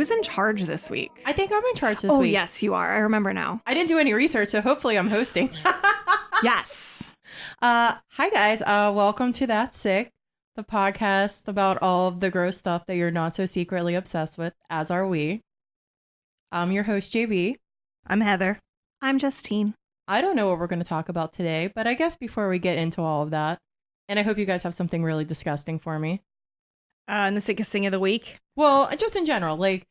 Who's in charge this week? I think I'm in charge this Oh, week. yes, you are. I remember now. I didn't do any research, so hopefully I'm hosting. Yes. Hi, guys. Welcome to That's Sick, the podcast about all of the gross stuff that you're not so secretly obsessed with, as are we. I'm your host, JB. I'm Heather. I'm Justine. I don't know what we're going to talk about today, but I guess before we get into all of that, and I hope you guys have something really disgusting for me. And the sickest thing of the week. Well, just in general, like,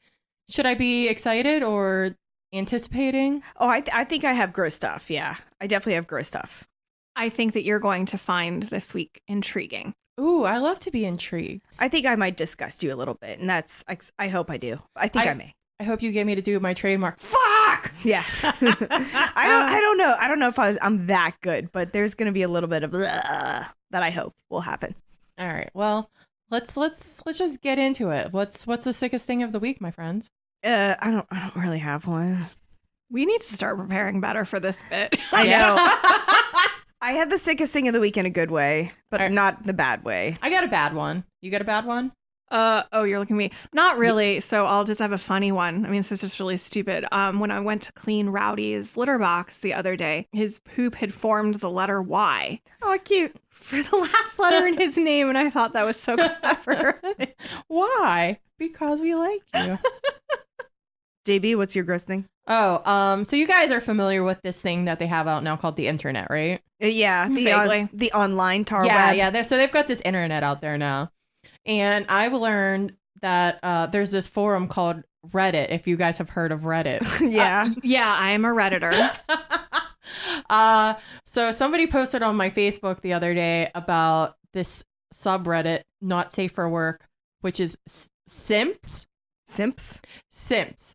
should I be excited or anticipating? Oh, I think I have gross stuff. Yeah, I definitely have gross stuff. I think that you're going to find this week intriguing. Ooh, I love to be intrigued. I think I might disgust you a little bit, and I hope I do. I think I may. I hope you get me to do my trademark. Fuck! Yeah. I don't know. I don't know if I'm that good, but there's going to be a little bit of that I hope will happen. All right. Well, let's just get into it. What's the sickest thing of the week, my friends? I don't really have one. We need to start preparing better for this bit. I know. I had the sickest thing of the week in a good way, but not the bad way. I got a bad one. You got a bad one? Oh, you're looking at me. Not really. So I'll just have a funny one. I mean, this is just really stupid. When I went to clean Rowdy's litter box the other day, his poop had formed the letter Y Oh, cute. for the last letter in his name, and I thought that was so clever. Why? Because we like you. JB, what's your gross thing? Oh, so you guys are familiar with this thing that they have out now called the internet, right? Yeah, Vaguely. the online tar Yeah, web. yeah. So they've got this internet out there now. And I've learned that there's this forum called Reddit, if you guys have heard of Reddit. Yeah. Yeah, I'm a Redditor. So somebody posted on my Facebook the other day about this subreddit, Not Safe for Work, which is Simps. Simps.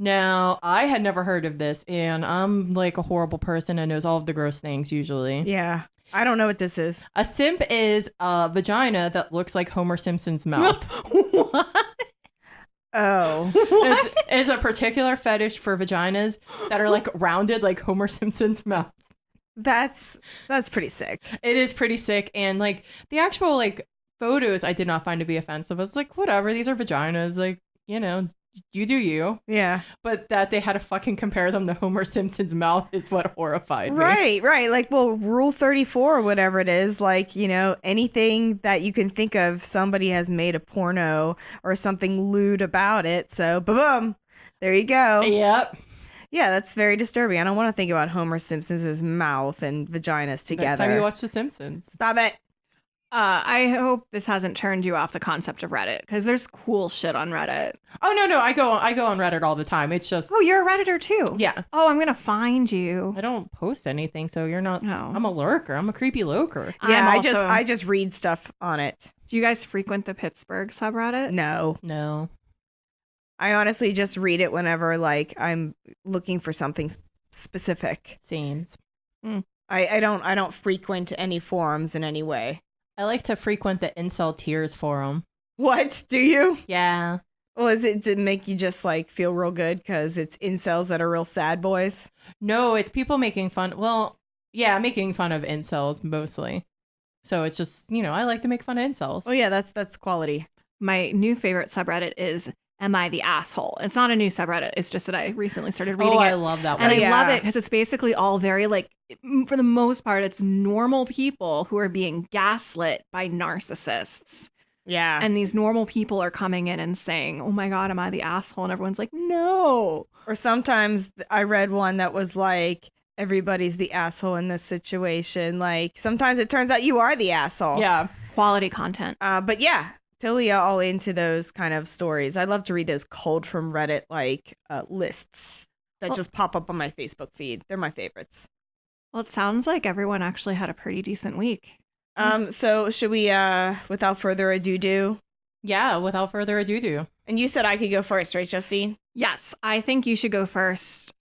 Now, I had never heard of this, and I'm like a horrible person and knows all of the gross things usually. Yeah. I don't know what this is. A simp is a vagina that looks like Homer Simpson's mouth. What? Oh. It's a particular fetish for vaginas that are like rounded like Homer Simpson's mouth. That's pretty sick. It is pretty sick. And like the actual like photos I did not find to be offensive. I was like, whatever, these are vaginas. Like, you know, you do you. Yeah. But that they had to fucking compare them to Homer Simpson's mouth is what horrified me. Right. Like, well, Rule 34 or whatever it is, like, you know, anything that you can think of, somebody has made a porno or something lewd about it. So, boom, there you go. Yep. Yeah, that's very disturbing. I don't want to think about Homer Simpson's mouth and vaginas together. Next time you watch The Simpsons. Stop it. I hope this hasn't turned you off the concept of Reddit, because there's cool shit on Reddit. Oh, no. I go on Reddit all the time. It's just... Oh, you're a Redditor too? Yeah. Oh, I'm going to find you. I don't post anything, so you're not... No. I'm a lurker. I'm a creepy lurker. Yeah, I'm I just read stuff on it. Do you guys frequent the Pittsburgh subreddit? No. No. I honestly just read it whenever, like, I'm looking for something specific. Seems. I don't frequent any forums in any way. I like to frequent the Incel Tears forum. What? Do you? Yeah. Well, is it to make you just like feel real good because it's incels that are real sad boys? No, it's people making fun. Well, yeah, making fun of incels mostly. So it's just, you know, I like to make fun of incels. Oh yeah, that's quality. My new favorite subreddit is Am I the Asshole? It's not a new subreddit. It's just that I recently started reading it. I love that one. And I Yeah. love it because it's basically all very, like, for the most part, it's normal people who are being gaslit by narcissists. Yeah. And these normal people are coming in and saying, oh my God, am I the asshole? And everyone's like, no. Or sometimes I read one that was like, everybody's the asshole in this situation. Like sometimes it turns out you are the asshole. Yeah. Quality content. But yeah, totally all into those kind of stories. I love to read those cold from Reddit like lists that just pop up on my Facebook feed. They're my favorites. Well, it sounds like everyone actually had a pretty decent week. So should we, without further ado, do? Yeah, without further ado. And you said I could go first, right, Justine? Yes, I think you should go first.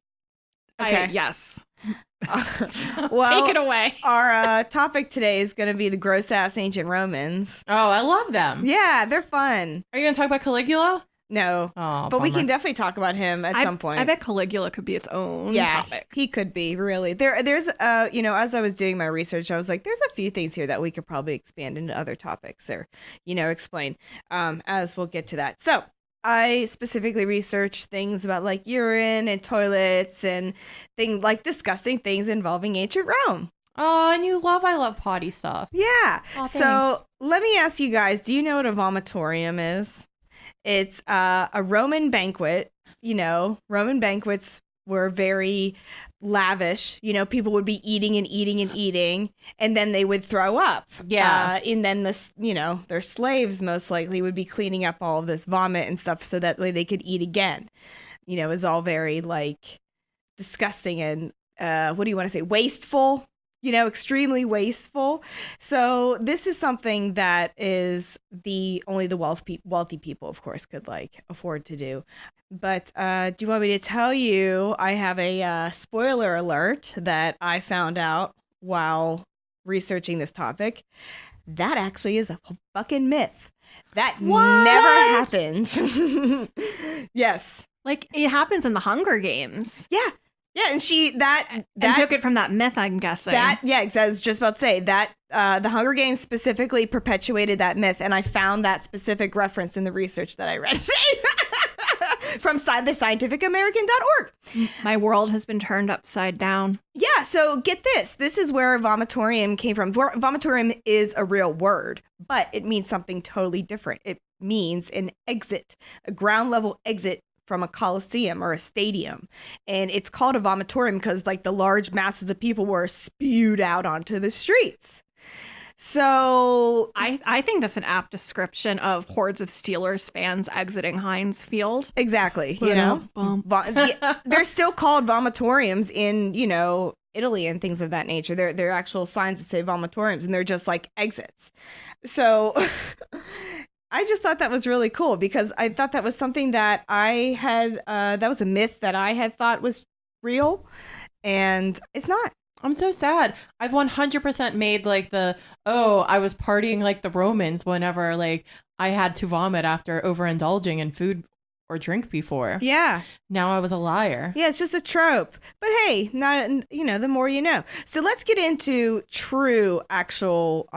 Okay. Yes. Well, Take it away. Our topic today is going to be the gross-ass ancient Romans. Oh, I love them. Yeah, they're fun. Are you going to talk about Caligula? No, Oh, but we bummer. can definitely talk about him at some point. I bet Caligula could be its own topic. He could be, really. There's you know, as I was doing my research, I was like, there's a few things here that we could probably expand into other topics or, you know, explain, as we'll get to that. So I specifically researched things about like urine and toilets and things like discussing things involving ancient Rome. Oh, and I love potty stuff. Yeah. Aw, So thanks. let me ask you guys, do you know what a vomitorium is? It's a Roman banquet. You know, Roman banquets were very lavish. You know, people would be eating and eating and eating, and then they would throw up. Yeah. And then their slaves most likely would be cleaning up all of this vomit and stuff so that way they could eat again. You know, it was all very like disgusting and what do you want to say? Wasteful. You know, extremely wasteful. So this is something that is only the wealthy people, of course, could like afford to do. But do you want me to tell you? I have a spoiler alert that I found out while researching this topic. That actually is a fucking myth. That What? never happened. Yes. Like, it happens in the Hunger Games. Yeah. Yeah, and And took it from that myth, I'm guessing. I was just about to say that the Hunger Games specifically perpetuated that myth, and I found that specific reference in the research that I read from the scientificamerican.org. My world has been turned upside down. Yeah, so get this. This is where vomitorium came from. Vomitorium is a real word, but it means something totally different. It means an exit, a ground level exit from a Coliseum or a stadium. And it's called a vomitorium because like the large masses of people were spewed out onto the streets. So I think that's an apt description of hordes of Steelers fans exiting Heinz Field. exactly, you know, they're still called vomitoriums in, you know, Italy and things of that nature. They're actual signs that say vomitoriums, and they're just like exits. So I just thought that was really cool because I thought that was something that I had, that was a myth that I had thought was real, and it's not. I'm so sad. I've 100% made like I was partying like the Romans whenever like I had to vomit after overindulging in food or drink before. Yeah. Now I was a liar. Yeah, it's just a trope. But hey, the more you know. So let's get into true, actual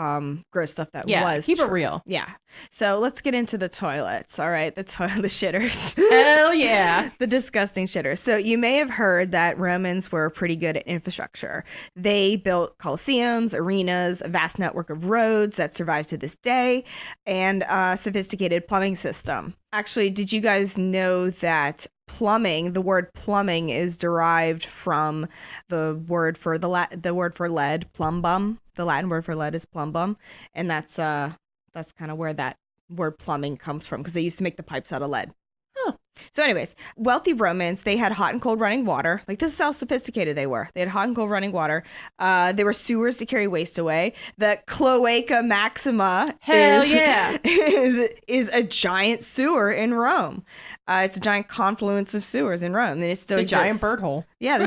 gross stuff that was. Keep it real. Yeah. So let's get into the toilets. All right, the shitters. Hell yeah. The disgusting shitters. So you may have heard that Romans were pretty good at infrastructure. They built coliseums, arenas, a vast network of roads that survive to this day, and a sophisticated plumbing system. Actually, did you guys know that plumbing, the word plumbing, is derived from the word for lead, plumbum. The Latin word for lead is plumbum, and that's kind of where that word plumbing comes from because they used to make the pipes out of lead. Huh. So anyways, wealthy Romans, they had hot and cold running water. Like, this is how sophisticated they were. They had hot and cold running water. There were sewers to carry waste away. The Cloaca Maxima is a giant sewer in Rome. It's a giant confluence of sewers in Rome. And it still exists. Giant bird hole. Yeah, the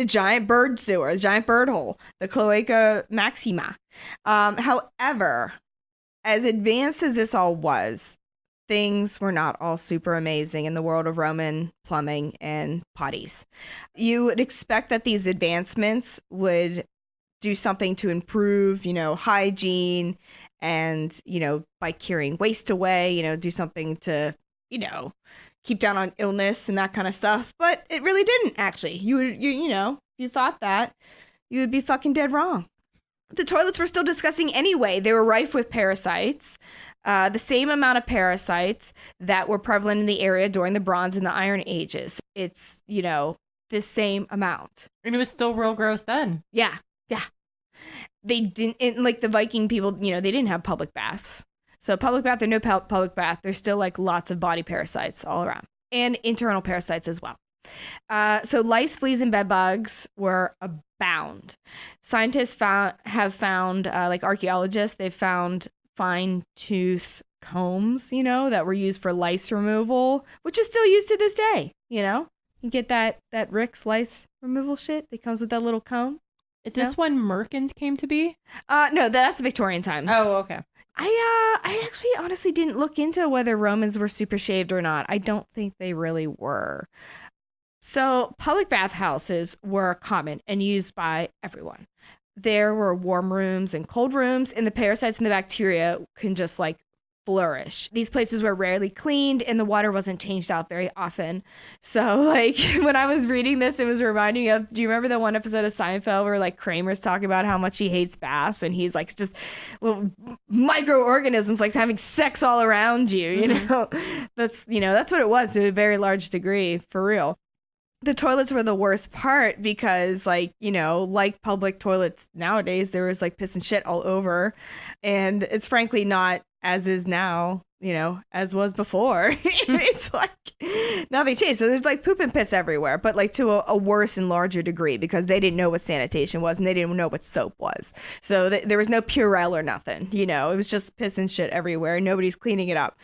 giant bird sewer, the giant bird hole, the Cloaca Maxima. However, as advanced as this all was, things were not all super amazing in the world of Roman plumbing and potties. You would expect that these advancements would do something to improve, hygiene and, by carrying waste away, do something to, keep down on illness and that kind of stuff. But it really didn't, actually. If you thought that, you would be fucking dead wrong. The toilets were still disgusting anyway. They were rife with parasites. The same amount of parasites that were prevalent in the area during the Bronze and the Iron Ages. It's, the same amount. And it was still real gross then. Yeah. They didn't, like the Viking people, they didn't have public baths. So public bath or no public bath, there's still like lots of body parasites all around. And internal parasites as well. So lice, fleas, and bed bugs were abound. Scientists have found, like archaeologists, they've found fine tooth combs, that were used for lice removal, which is still used to this day. You get that Rick's lice removal shit that comes with that little comb. Is this when merkins came to be? No, that's Victorian times. Oh, okay. I actually honestly didn't look into whether Romans were super shaved or not. I don't think they really were. So public bathhouses were common and used by everyone. There were warm rooms and cold rooms, and the parasites and the bacteria can just like flourish. These places were rarely cleaned and the water wasn't changed out very often. So like when I was reading this, it was reminding me of, do you remember the one episode of Seinfeld where like Kramer's talking about how much he hates baths and he's like just little microorganisms like having sex all around you, you know? That's what it was to a very large degree, for real. The toilets were the worst part because, like, like public toilets nowadays, there was like piss and shit all over. And it's frankly not as is now, as was before. It's like now they changed. So there's like poop and piss everywhere, but like to a worse and larger degree because they didn't know what sanitation was and they didn't know what soap was. So there was no Purell or nothing, it was just piss and shit everywhere. Nobody's cleaning it up.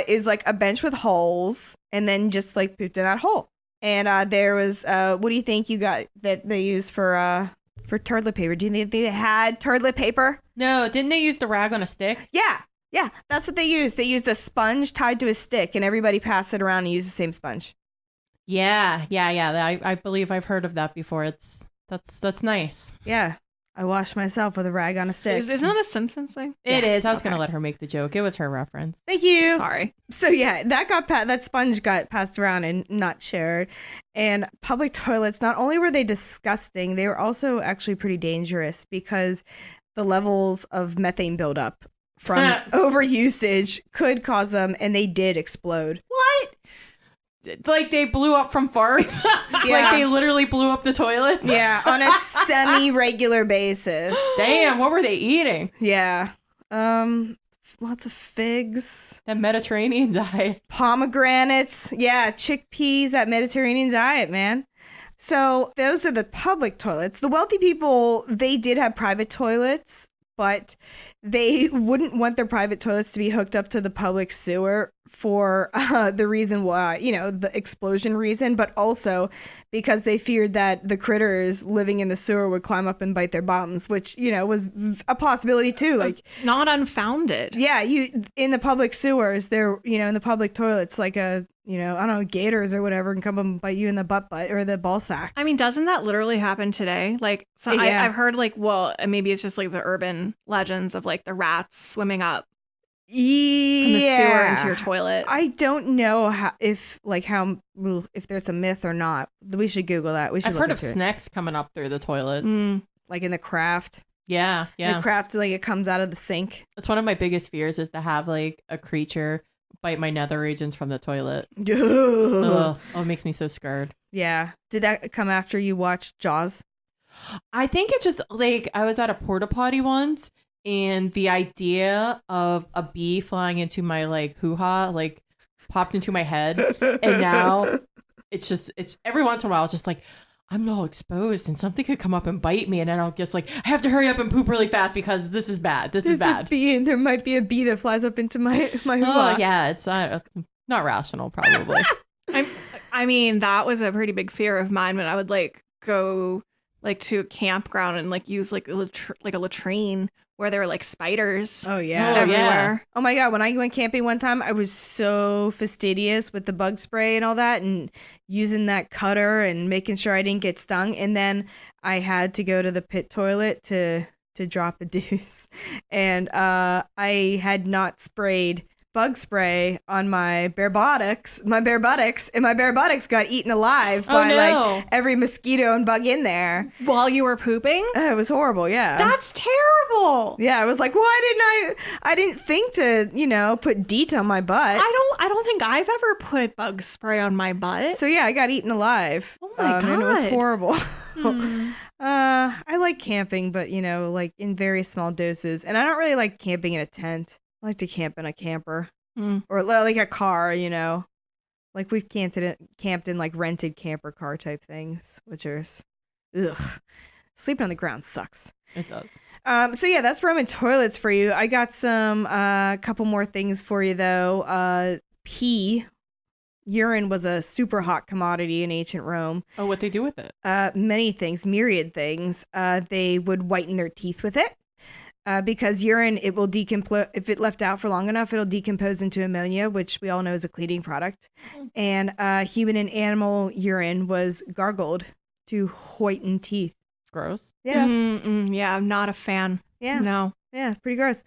Is like a bench with holes and then just like pooped in that hole. And there was, what do you think you got that they used for toilet paper? Do you think they had toilet paper? No, didn't they use the rag on a stick? Yeah, that's what they used. They used a sponge tied to a stick, and everybody passed it around and used the same sponge. Yeah. I believe I've heard of that before. That's nice. Yeah, I washed myself with a rag on a stick. Isn't that a Simpsons thing? It is. I was gonna let her make the joke. It was her reference. Thank you. Sorry. So yeah, that sponge got passed around and not shared. And public toilets, not only were they disgusting, they were also actually pretty dangerous because the levels of methane buildup from overusage could cause them, and they did explode. What? Like they blew up from farts? Like they literally blew up the toilets? Yeah, on a semi-regular basis. Damn, what were they eating? Yeah. Lots of figs. That Mediterranean diet. Pomegranates. Yeah, chickpeas, that Mediterranean diet, man. So those are the public toilets. The wealthy people, they did have private toilets, but they wouldn't want their private toilets to be hooked up to the public sewer for the reason why, the explosion reason, but also because they feared that the critters living in the sewer would climb up and bite their bottoms, which, was a possibility too. Like not unfounded. Yeah, in the public sewers, there, in the public toilets, like I don't know, gators or whatever can come and bite you in the butt or the ball sack. I mean, doesn't that literally happen today? Like, so Yeah. I've heard like, well, maybe it's just like the urban legends of like the rats swimming up from the sewer into your toilet. I don't know if there's a myth or not. We should Google that. I've heard of snakes coming up through the toilets. Like in the craft. Yeah. The craft, like it comes out of the sink. That's one of my biggest fears is to have like a creature bite my nether regions from the toilet. Ugh. It makes me so scared. Yeah. Did that come after you watched Jaws? I think it's just like I was at a porta potty once and the idea of a bee flying into my like hoo-ha like popped into my head. And now it's every once in a while it's just like I'm all exposed and something could come up and bite me and then I'll just like I have to hurry up and poop really fast because this is bad. There's a bee and there might be a bee that flies up into my hoo-ha. Oh yeah, it's not rational probably. I mean, that was a pretty big fear of mine when I would like go like to a campground and like use like a latrine where there were like spiders. Oh yeah, everywhere. Yeah. Oh my god, when I went camping one time, I was so fastidious with the bug spray and all that, and using that cutter and making sure I didn't get stung. And then I had to go to the pit toilet to drop a deuce, and I had not sprayed bug spray on my bare buttocks, and my bare buttocks got eaten alive by like every mosquito and bug in there while you were pooping. It was horrible. Yeah, that's terrible. Yeah, I was like, why didn't I didn't think to put DEET on my butt. I don't think I've ever put bug spray on my butt. So yeah, I got eaten alive. Oh my god, and it was horrible. I like camping, but like in very small doses, and I don't really like camping in a tent. I like to camp in a camper or like a car, like we've camped in like rented camper car type things, which are, sleeping on the ground sucks. It does. So yeah, that's Roman toilets for you. I got some, couple more things for you though. Urine was a super hot commodity in ancient Rome. Oh, what they do with it? Many things, myriad things. They would whiten their teeth with it. Because urine, it will decompose, if it left out for long enough, it'll decompose into ammonia, which we all know is a cleaning product. And human and animal urine was gargled to whiten teeth. Gross. Yeah. Yeah, I'm not a fan. Yeah. No. Yeah, pretty gross.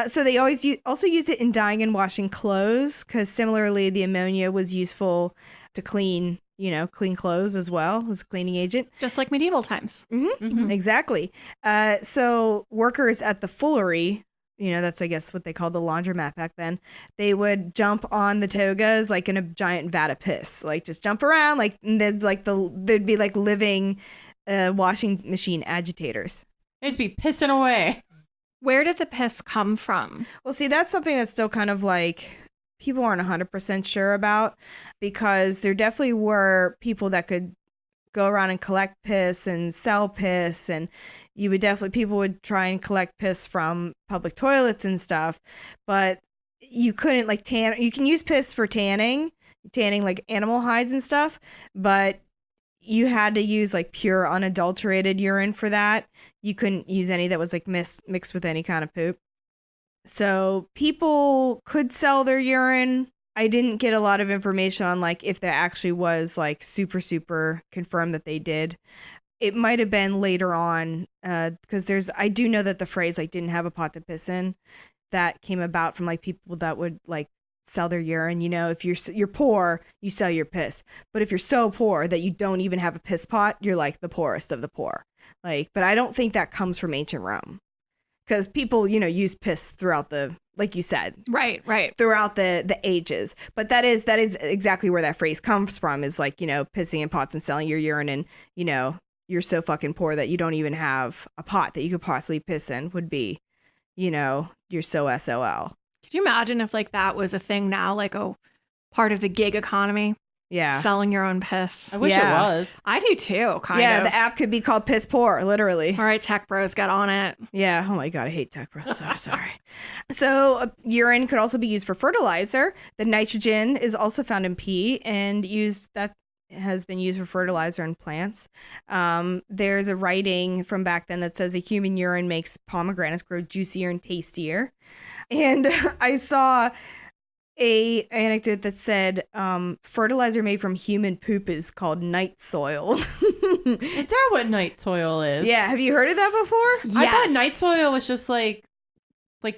So they always also use it in dyeing and washing clothes because similarly, the ammonia was useful to clean clothes as well as a cleaning agent. Just like medieval times. Exactly. So workers at the fullery, that's I guess what they called the laundromat back then. They would jump on the togas like in a giant vat of piss, like just jump around, like and they'd be like living washing machine agitators. They'd just be pissing away. Where did the piss come from? Well, see, that's something that's still kind of like people aren't 100% sure about because there definitely were people that could go around and collect piss and sell piss, and people would try and collect piss from public toilets and stuff, but you couldn't like tan. You can use piss for tanning like animal hides and stuff, but you had to use like pure unadulterated urine for that. You couldn't use any that was like mixed with any kind of poop. So people could sell their urine. I didn't get a lot of information on like if there actually was like super confirmed that they did. It might have been later on because I do know that the phrase like didn't have a pot to piss in that came about from like people that would like sell their urine. If you're poor, you sell your piss. But if you're so poor that you don't even have a piss pot, you're like the poorest of the poor. Like, but I don't think that comes from ancient Rome because people, use piss throughout like you said, right, throughout the ages. But that is exactly where that phrase comes from is like, pissing in pots and selling your urine and, you're so fucking poor that you don't even have a pot that you could possibly piss in would be, you're so SOL. Could you imagine if like that was a thing now, like a part of the gig economy? Yeah. Selling your own piss. I wish it was. I do too, kind of. Yeah, the app could be called Piss Poor, literally. All right, tech bros, get on it. Yeah. Oh my God, I hate tech bros. So sorry. So urine could also be used for fertilizer. The nitrogen is also found in pee and has been used for fertilizer in plants. There's a writing from back then that says the human urine makes pomegranates grow juicier and tastier. And I saw a anecdote that said fertilizer made from human poop is called night soil. Is that what night soil is? Yeah. Have you heard of that before? Yes. I thought night soil was just like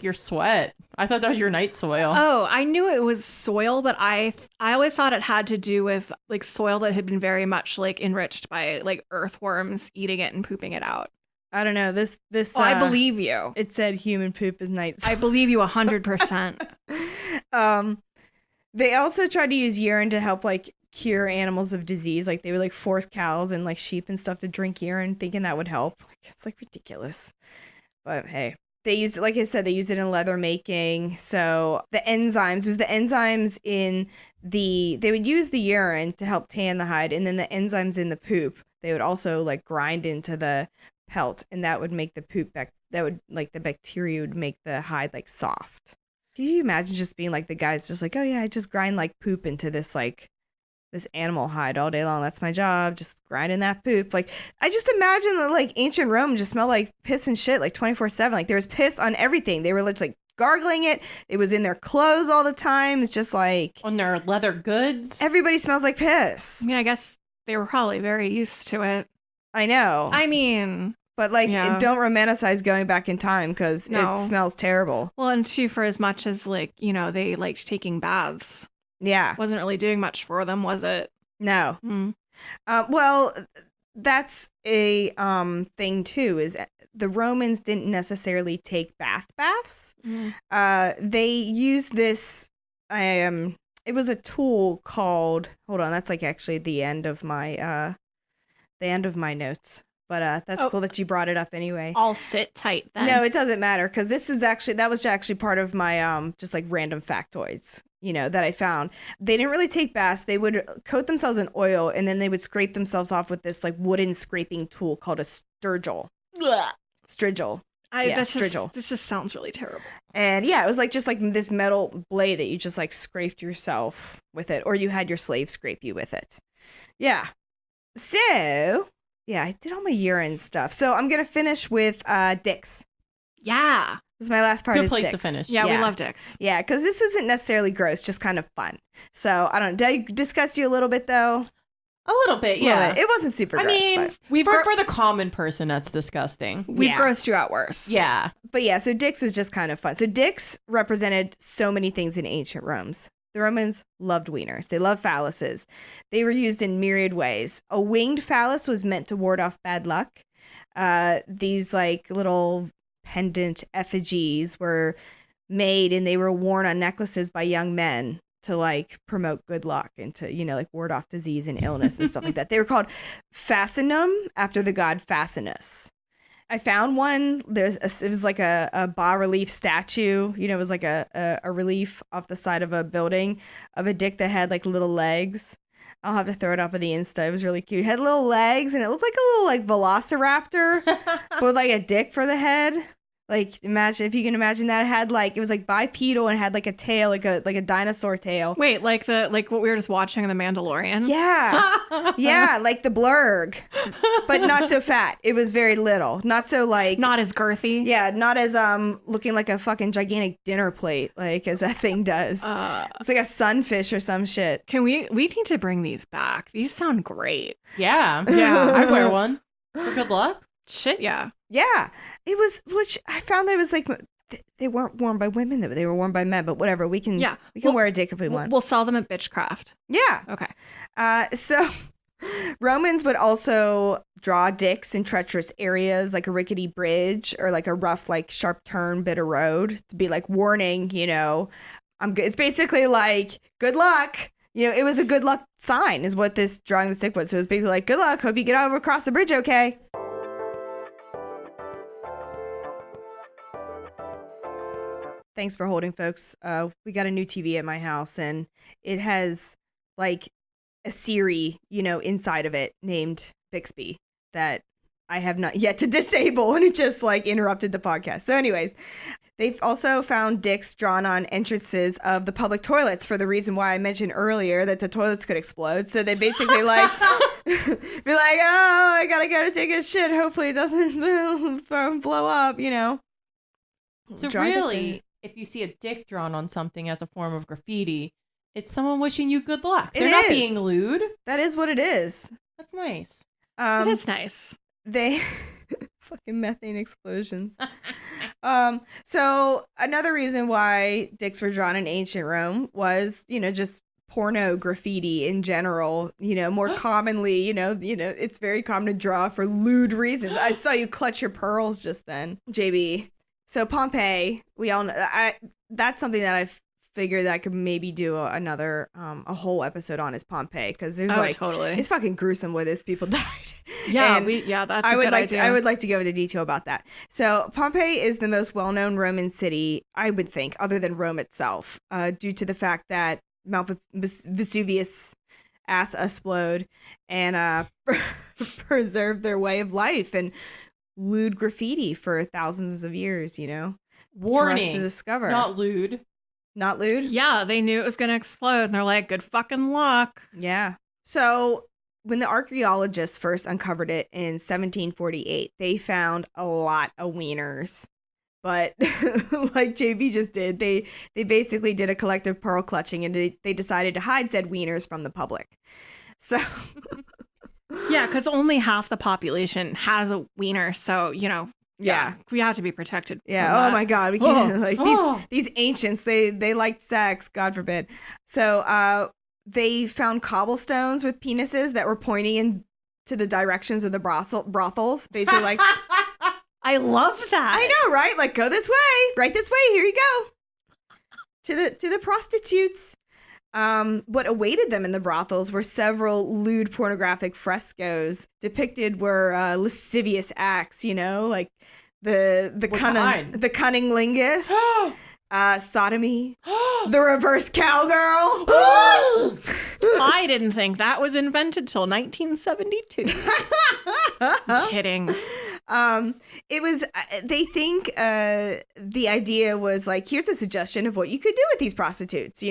your sweat. I thought that was your night soil. Oh, I knew it was soil, but I always thought it had to do with like soil that had been very much like enriched by like earthworms eating it and pooping it out. I don't know. This I believe you. It said human poop is night soil. I believe you 100%. They also tried to use urine to help like cure animals of disease. Like they would like force cows and like sheep and stuff to drink urine thinking that would help. Like, it's like ridiculous. But hey. They used it, like I said, they used it in leather making. So the enzymes, they would use the urine to help tan the hide. And then the enzymes in the poop, they would also like grind into the pelt. And that would make the poop the bacteria would make the hide like soft. Can you imagine just being like the guy's just like, oh yeah, I just grind like poop into this animal hide all day long. That's my job. Just grinding that poop. Like, I just imagine that like ancient Rome just smelled like piss and shit like 24/7. Like there was piss on everything. They were literally like gargling it. It was in their clothes all the time. It's just like on their leather goods. Everybody smells like piss. I mean, I guess they were probably very used to it. I know. I mean, but like, don't romanticize going back in time because it smells terrible. Well, and too, for as much as like, they liked taking baths. Yeah. Wasn't really doing much for them, was it? No. Well, that's a thing too, is the Romans didn't necessarily take baths. They used this, it was a tool called, hold on, that's like actually the end of my notes. But that's cool that you brought it up anyway. I'll sit tight then. No, it doesn't matter because that was actually part of my just like random factoids, that I found. They didn't really take baths. They would coat themselves in oil and then they would scrape themselves off with this like wooden scraping tool called a strigil. Strigil. Strigil. This just sounds really terrible. And yeah, it was like just like this metal blade that you just like scraped yourself with it, or you had your slave scrape you with it. Yeah. So yeah, I did all my urine stuff. So I'm going to finish with dicks. Yeah. This is my last part. Good place to finish. Yeah, we love dicks. Yeah, because this isn't necessarily gross, just kind of fun. So I don't know. Did I discuss you a little bit though? A little bit, yeah. It wasn't super gross. I mean, but- for the common person, that's disgusting. We've Yeah. grossed you out worse. Yeah. But yeah, so dicks is just kind of fun. So dicks represented so many things in ancient Romans. The Romans loved wieners. They loved phalluses. They were used in myriad ways. A winged phallus was meant to ward off bad luck. These like little pendant effigies were made and they were worn on necklaces by young men to like promote good luck and to, like ward off disease and illness and stuff like that. They were called fascinum after the god Fascinus. I found one. It was like a bas-relief statue. It was like a relief off the side of a building of a dick that had like little legs. I'll have to throw it up on the Insta. It was really cute. It had little legs and it looked like a little like velociraptor with like a dick for the head. Like imagine if you can imagine that. It was like bipedal and had like a tail, like a dinosaur tail. Wait, like what we were just watching in The Mandalorian? Yeah. Yeah, like the blurg. But not so fat. It was very little. Not so like Not as girthy. yeah, not as looking like a fucking gigantic dinner plate, like as that thing does. It's like a sunfish or some shit. We need to bring these back. These sound great. Yeah. Yeah. I'd wear one. For good luck. Shit, yeah. Yeah. It was, which I found that it was like they weren't worn by women, they were worn by men, but whatever. We can wear a dick if we want. We'll sell them at Bitchcraft. Yeah. Okay. So Romans would also draw dicks in treacherous areas like a rickety bridge or like a rough, like sharp turn bit of road to be like warning, I'm good. It's basically like good luck. It was a good luck sign is what this drawing the stick was. So it was basically like good luck. Hope you get over across the bridge okay. Thanks for holding, folks. We got a new TV at my house and it has like a Siri, inside of it named Bixby that I have not yet to disable, and it just like interrupted the podcast. So anyways, they've also found dicks drawn on entrances of the public toilets for the reason why I mentioned earlier that the toilets could explode. So they basically like be like, oh, I gotta go to take a shit. Hopefully it doesn't blow up, So Draw a dick really, in. if you see a dick drawn on something as a form of graffiti, it's someone wishing you good luck. It They're not is. being lewd. That is what it is. That's nice. It is nice. They fucking methane explosions. So another reason why dicks were drawn in ancient Rome was, just porno graffiti in general. More commonly, it's very common to draw for lewd reasons. I saw you clutch your pearls just then, JB. So Pompeii, we all know that's something that I've figured that I could maybe do another a whole episode on is Pompeii, because there's totally. it's fucking gruesome where those people died. Yeah, And that's I a would good like idea. to, I would like to go into detail about that. So Pompeii is the most well-known Roman city, I would think, other than Rome itself, due to the fact that Mount Vesuvius ass explode and preserve their way of life and lewd graffiti for thousands of years, for us Warning. to discover. Not lewd. Not lewd? Yeah, they knew it was going to explode, and they're like, good fucking luck. Yeah. So when the archaeologists first uncovered it in 1748, they found a lot of wieners. But like JB just did, they basically did a collective pearl clutching, and they decided to hide said wieners from the public. So Yeah, because only half the population has a wiener, so, yeah. we have to be protected. Yeah. from Oh that. my God. We can't like Oh. these ancients. They liked sex. God forbid. So they found cobblestones with penises that were pointing into the directions of the brothels. Basically, like I love that. I know, right? Like go this way, right this way. Here you go. To the prostitutes. What awaited them in the brothels were several lewd pornographic frescoes depicted were lascivious acts, like the What cunning kind? the cunning lingus, sodomy, the reverse cowgirl. What? I didn't think that was invented till 1972. Kidding. It was they think the idea was like, here's a suggestion of what you could do with these prostitutes,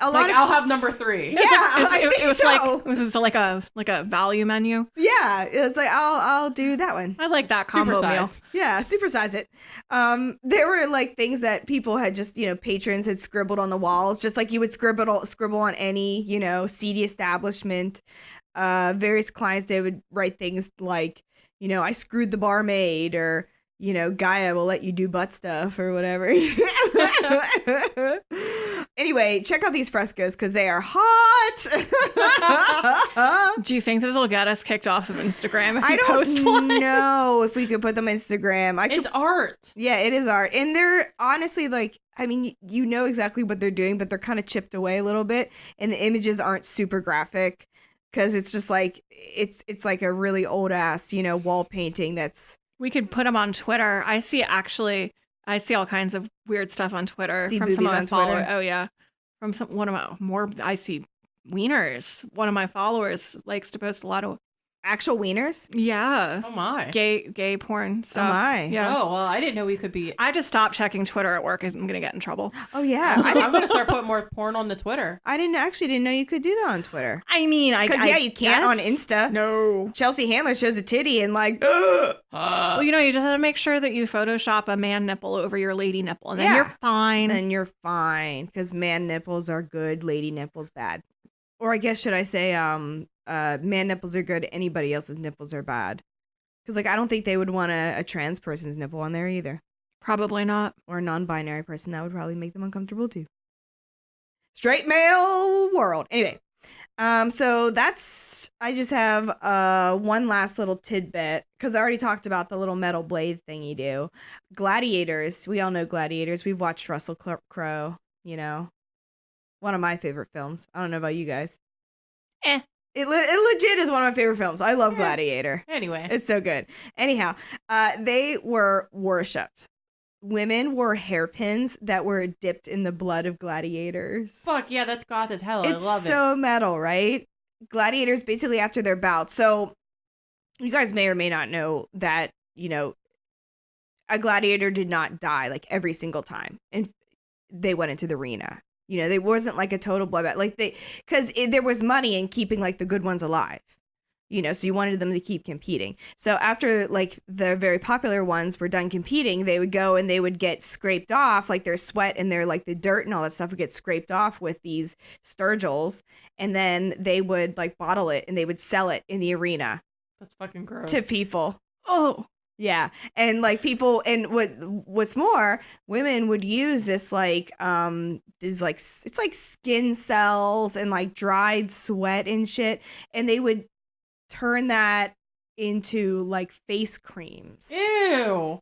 a lot I'll have number 3. Yeah, I think it was so. was this like a value menu? Yeah, it's like I'll do that one. I like that combo meal. Supersize. Yeah, supersize it. There were like things that people had just, patrons had scribbled on the walls, just like you would scribble on any, seedy establishment. various clients, they would write things like, I screwed the barmaid, or, Gaia will let you do butt stuff or whatever. Anyway, check out these frescoes because they are hot. Do you think that they'll get us kicked off of Instagram if I you post don't one? know if we could put them on Instagram. It's art. Yeah, it is art. And they're honestly like, I mean, you know exactly what they're doing, but they're kind of chipped away a little bit. And the images aren't super graphic because it's just like, it's like a really old ass, wall painting that's. We could put them on Twitter. I see all kinds of weird stuff on Twitter See from some of boobies my on Twitter? followers. Oh yeah, from one of my more. I see wieners. One of my followers likes to post a lot of Actual wieners? yeah Oh my. gay porn stuff. my. Yeah. Oh, well, I didn't know we could be. I just stopped checking Twitter at work. I'm gonna get in trouble. Oh, yeah. I'm going to start putting more porn on the Twitter. I didn't know you could do that on Twitter. I mean, Because, you can't on Insta. No. Chelsea Handler shows a titty and like, Well, you just have to make sure that you Photoshop a man nipple over your lady nipple, and then Yeah. you're fine. then you're fine. Because man nipples are good, lady nipples bad. Or I guess, should I say, man nipples are good, anybody else's nipples are bad. Because, like, I don't think they would want a trans person's nipple on there either. Probably not. Or a non-binary person. That would probably make them uncomfortable too. Straight male world. Anyway, so I just have one last little tidbit, because I already talked about the little metal blade thing you do. Gladiators. We all know Gladiators. We've watched Russell Crowe, one of my favorite films. I don't know about you guys. It legit is one of my favorite films. I love Gladiator. Anyway. It's so good. Anyhow, they were worshipped. Women wore hairpins that were dipped in the blood of gladiators. Fuck yeah, that's goth as hell. It's I love it. so metal, right? Gladiators basically after their bouts. So you guys may or may not know that, a gladiator did not die like every single time. And they went into the arena. They wasn't like a total bloodbath. Like because there was money in keeping like the good ones alive. So you wanted them to keep competing. So after like the very popular ones were done competing, they would go and they would get scraped off, like their sweat and their like the dirt and all that stuff would get scraped off with these sturgills, and then they would like bottle it and they would sell it in the arena That's fucking gross. to people. Oh. Yeah. And like people, and what's more, women would use this like these like it's like skin cells and like dried sweat and shit, and they would turn that into like face creams. Ew.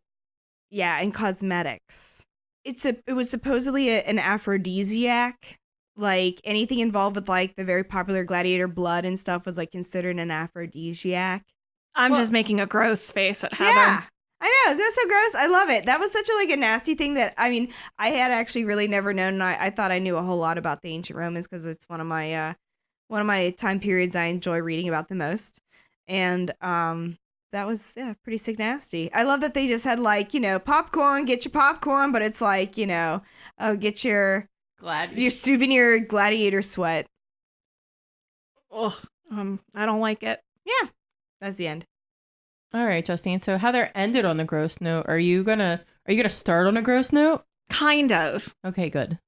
Yeah, and cosmetics. It was supposedly an aphrodisiac. Like anything involved with like the very popular gladiator blood and stuff was like considered an aphrodisiac. I'm just making a gross face at Heather. Yeah, I know. Isn't that so gross? I love it. That was such a nasty thing that, I mean, I had actually really never known. And I thought I knew a whole lot about the ancient Romans because it's one of my time periods I enjoy reading about the most. And that was pretty sick nasty. I love that they just had like, popcorn, get your popcorn, but it's like, get your souvenir gladiator sweat. Ugh. I don't like it. Yeah. That's the end. All right, Justine. So Heather ended on the gross note. Are you gonna start on a gross note? Kind of. Okay, good.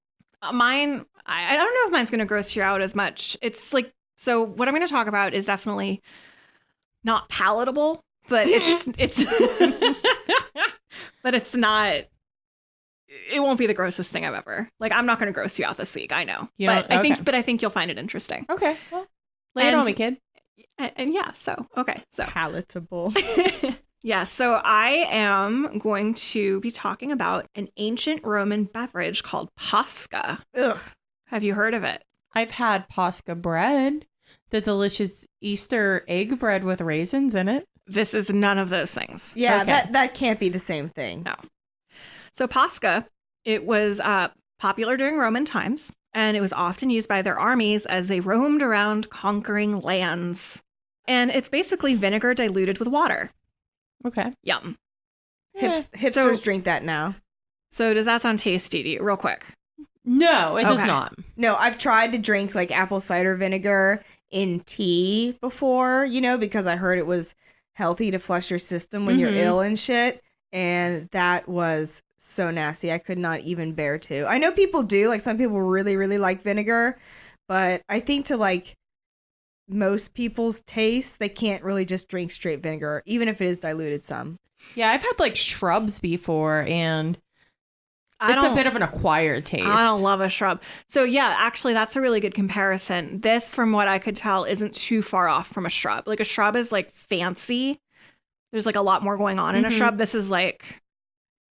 Mine, I don't know if mine's going to gross you out as much. It's like, so what I'm going to talk about is definitely not palatable, but it's but it's not, it won't be the grossest thing I've ever, like, I'm not going to gross you out this week. I know, but I think you'll find it interesting. Okay. Well, lay it on me, kid. And yeah, so, okay. So palatable. Yeah, so I am going to be talking about an ancient Roman beverage called Pasca. Ugh. Have you heard of it? I've had Pasca bread, the delicious Easter egg bread with raisins in it. This is none of those things. Yeah, Okay. that can't be the same thing. No. So Pasca, it was popular during Roman times, and it was often used by their armies as they roamed around conquering lands. And it's basically vinegar diluted with water. Okay. Yum. Hipsters drink that now. So does that sound tasty to you, real quick? No, it does Okay. not. No, I've tried to drink like apple cider vinegar in tea before, because I heard it was healthy to flush your system when you're ill and shit. And that was so nasty. I could not even bear to. I know people do. Like some people really, really like vinegar. But I think to like most people's taste, they can't really just drink straight vinegar, even if it is diluted some. Yeah, I've had like shrubs before, and it's a bit of an acquired taste. I don't love a shrub. So yeah, actually that's a really good comparison. This, from what I could tell, isn't too far off from a shrub. Like a shrub is like fancy. There's like a lot more going on in a shrub. This is like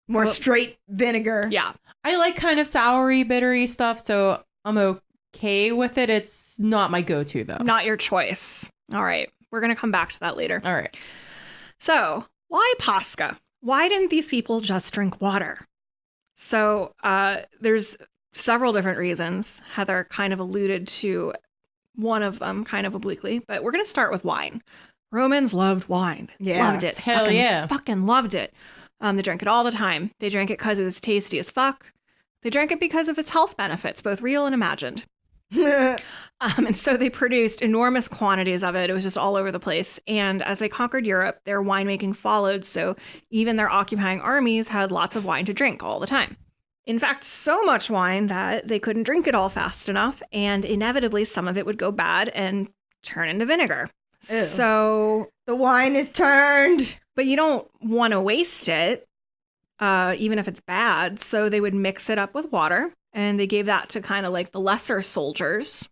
more straight vinegar. Yeah. I like kind of soury, bittery stuff, so I'm okay with it. It's not my go-to though. Not your choice. All right. We're going to come back to that later. All right. So why Posca? Why didn't these people just drink water? So there's several different reasons. Heather kind of alluded to one of them kind of obliquely, but we're going to start with wine. Romans loved wine. Yeah. Loved it. Hell yeah. Fucking loved it. They drank it all the time. They drank it because it was tasty as fuck. They drank it because of its health benefits, both real and imagined. And so they produced enormous quantities of it. It was just all over the place. And as they conquered Europe, their winemaking followed. So even their occupying armies had lots of wine to drink all the time. In fact, so much wine that they couldn't drink it all fast enough. And inevitably, some of it would go bad and turn into vinegar. Ew. So the wine is turned. But you don't want to waste it, even if it's bad. So they would mix it up with water. And they gave that to kind of like the lesser soldiers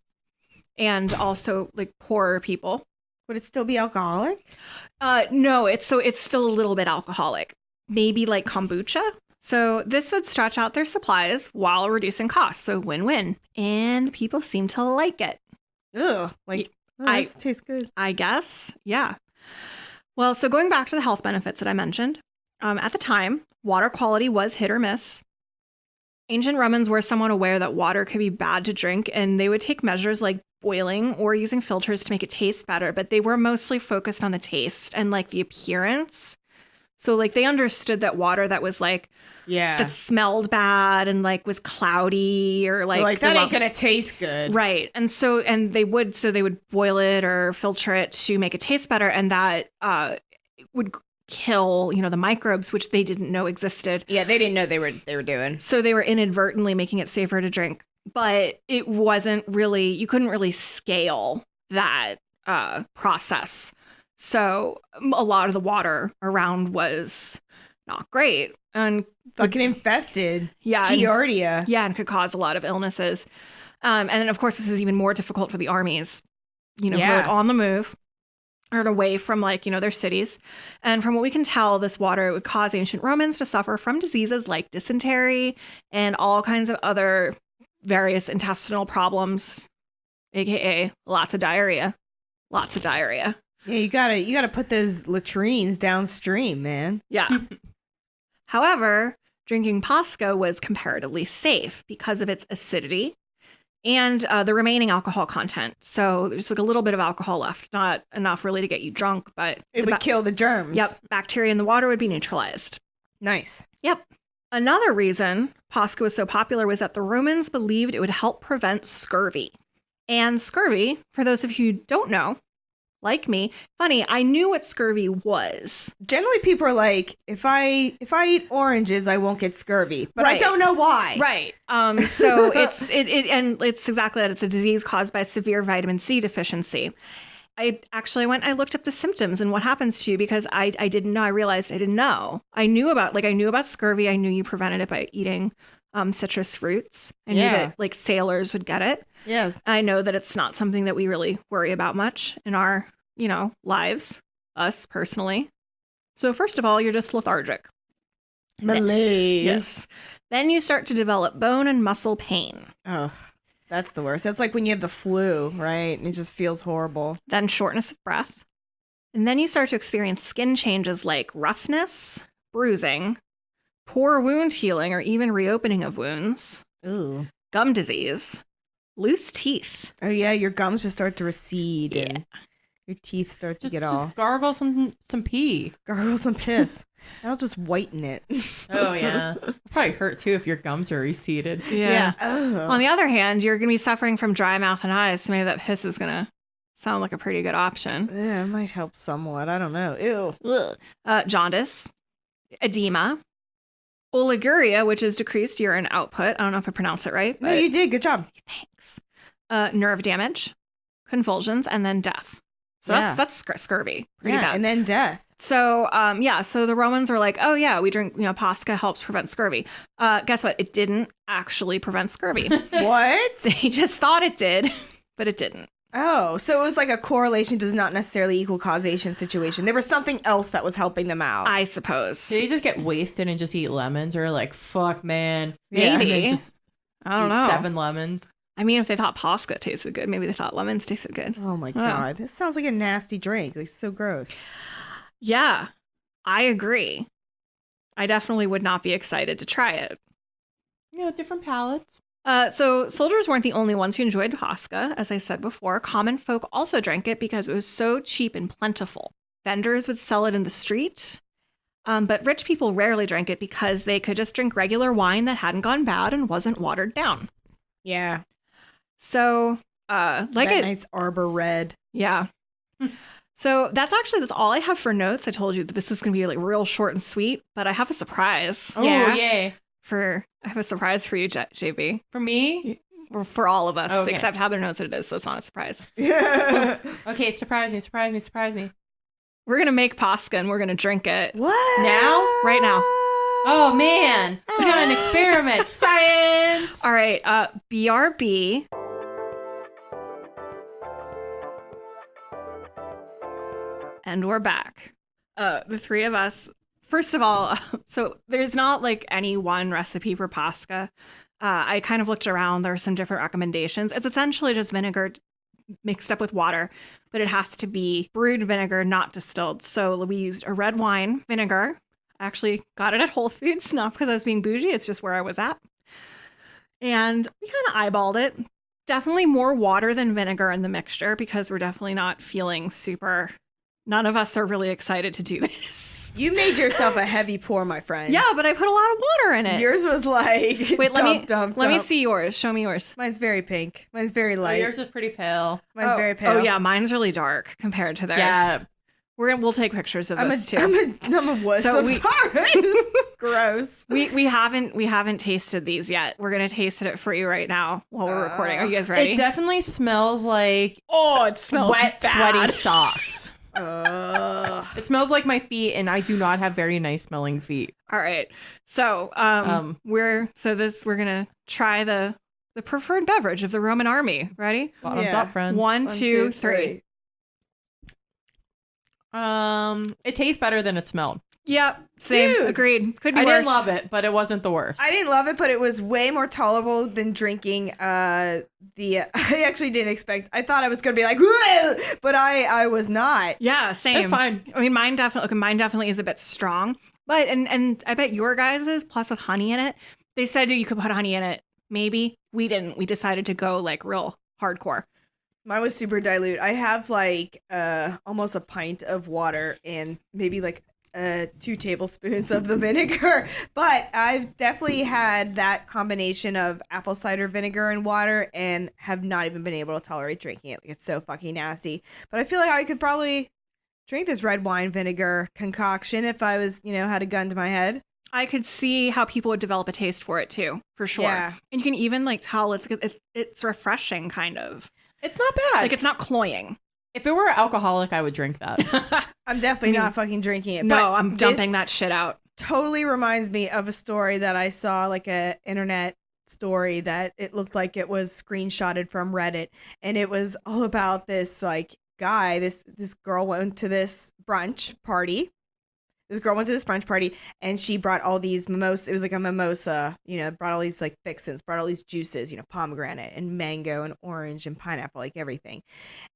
and also like poorer people. Would it still be alcoholic? No, it's still a little bit alcoholic, maybe like kombucha. So this would stretch out their supplies while reducing costs. So win-win. And people seem to like it. Ugh. Like, this tastes good. I guess. Yeah. Well, so going back to the health benefits that I mentioned, at the time, water quality was hit or miss. Ancient Romans were somewhat aware that water could be bad to drink, and they would take measures like boiling or using filters to make it taste better, but they were mostly focused on the taste and like the appearance. So like they understood that water that was like, that smelled bad and like was cloudy or like that ain't gonna taste good. Right. And they would boil it or filter it to make it taste better, and that would kill, the microbes, which they didn't know existed. Yeah, they didn't know they were doing. So they were inadvertently making it safer to drink. But it wasn't really, you couldn't really scale that process. So a lot of the water around was not great. And fucking infested. Yeah. Giardia. And could cause a lot of illnesses. And then, of course, this is even more difficult for the armies, who are on the move. Or away from their cities. And from what we can tell, this water would cause ancient Romans to suffer from diseases like dysentery and all kinds of other various intestinal problems, aka lots of diarrhea. Lots of diarrhea. Yeah, you gotta put those latrines downstream, man. Yeah. However, drinking Posca was comparatively safe because of its acidity and the remaining alcohol content. So there's like a little bit of alcohol left, not enough really to get you drunk, but it would kill the germs. Yep. Bacteria in the water would be neutralized. Nice. Yep. Another reason Posca was so popular was that the Romans believed it would help prevent scurvy. And scurvy, for those of you who don't know, like me, funny, I knew what scurvy was. Generally, people are like, if I eat oranges, I won't get scurvy, but I don't know why. Right. So it's exactly that. It's a disease caused by severe vitamin C deficiency. I actually I looked up the symptoms and what happens to you because I didn't know. I realized I didn't know. I knew about scurvy. I knew you prevented it by eating citrus fruits. I knew that sailors would get it. Yes. I know that it's not something that we really worry about much in our lives, us personally. So first of all, you're just lethargic. Malaise. Yes. Then you start to develop bone and muscle pain. Oh, that's the worst. That's like when you have the flu, right? And it just feels horrible. Then shortness of breath. And then you start to experience skin changes like roughness, bruising, poor wound healing or even reopening of wounds, ooh, gum disease, loose teeth. Oh yeah, your gums just start to recede and your teeth start to get all. Just gargle some pee. Gargle some piss. That'll just whiten it. Oh yeah. It'll probably hurt too if your gums are receded. Yeah. Oh. On the other hand, you're going to be suffering from dry mouth and eyes, so maybe that piss is going to sound like a pretty good option. Yeah, it might help somewhat. I don't know. Ew. Jaundice, edema, oliguria, which is decreased urine output. I don't know if I pronounced it right. No, you did. Good job. Thanks. Nerve damage. convulsions, and then death. So Yeah. that's scurvy. Pretty bad. And then death. So, so the Romans were like, oh, yeah, we drink, Posca helps prevent scurvy. Guess what? It didn't actually prevent scurvy. What? They just thought it did, but it didn't. Oh, so it was like a correlation does not necessarily equal causation situation. There was something else that was helping them out. I suppose. Did you just get wasted and just eat lemons, or like, fuck, man? Maybe. And then just I don't eat know. 7 lemons. I mean, if they thought Posca tasted good, maybe they thought lemons tasted good. Oh my Yeah. God. This sounds like a nasty drink. Like, so gross. Yeah, I agree. I definitely would not be excited to try it. Different palates. So soldiers weren't the only ones who enjoyed Posca. As I said before, common folk also drank it because it was so cheap and plentiful. Vendors would sell it in the street, but rich people rarely drank it because they could just drink regular wine that hadn't gone bad and wasn't watered down. Yeah. So, That nice arbor red. yeah. So that's all I have for notes. I told you that this is going to be like real short and sweet, but I have a surprise. Oh, Yeah. yay. I have a surprise for you, JB. For me? Or for all of us, Okay. except Heather knows what it is, so it's not a surprise. Yeah. Okay, surprise me. We're going to make Posca and we're going to drink it. What? Now? Right now. Oh, man. We got an experiment. Science. All right, BRB. And we're back. The three of us. First of all, so there's not like any one recipe for Posca. I kind of looked around. There are some different recommendations. It's essentially just vinegar mixed up with water, but it has to be brewed vinegar, not distilled. So we used a red wine vinegar. I actually got it at Whole Foods, not because I was being bougie. It's just where I was at. And we kind of eyeballed it. Definitely more water than vinegar in the mixture because we're definitely not feeling super. None of us are really excited to do this. You made yourself a heavy pour, my friend. Yeah, but I put a lot of water in it. Yours was like Wait, dump. let me see yours. Show me yours. Mine's very pink. Mine's very Oh, light. yours is pretty pale. Mine's very pale. Oh yeah, mine's really dark compared to theirs. Yeah. We'll take pictures of this too. I'm a wuss. So I'm sorry. This is gross. We haven't tasted these yet. We're gonna taste it for you right now while we're recording. Are you guys ready? It definitely smells like it smells wet, bad. sweaty socks. Ugh. It smells like my feet, and I do not have very nice smelling feet. All right. So we're gonna try the preferred beverage of the Roman army. Ready? Bottoms Yeah. up, friends. One, two, three. It tastes better than it smelled. Yep. Same. Dude. Agreed. Could be I worse. didn't love it, but it wasn't the worst. I didn't love it, but it was way more tolerable than drinking I actually didn't expect. I thought I was gonna be like, "Whoa!" But I was not. Yeah, same. It's fine. I mean, mine definitely is a bit strong, but and I bet your guys' is plus with honey in it. They said you could put honey in it. Maybe we didn't. We decided to go like real hardcore. Mine was super dilute. I have like almost a pint of water and maybe like 2 tablespoons of the vinegar. But I've definitely had that combination of apple cider vinegar and water and have not even been able to tolerate drinking it. Like, it's so fucking nasty. But I feel like I could probably drink this red wine vinegar concoction if I was, had a gun to my head. I could see how people would develop a taste for it too, for sure. Yeah. And you can even like tell it's refreshing, kind of. It's not bad. Like it's not cloying. If it were alcoholic, I would drink that. I'm definitely I mean, not fucking drinking it. No, but I'm this dumping that shit out. totally reminds me of a story that I saw, like a internet story that it looked like it was screenshotted from Reddit, and it was all about this like guy. This girl went to this brunch party. This girl went to this brunch party and she brought all these mimosa. It was like a mimosa, brought all these like fixins, brought all these juices, pomegranate and mango and orange and pineapple, like everything.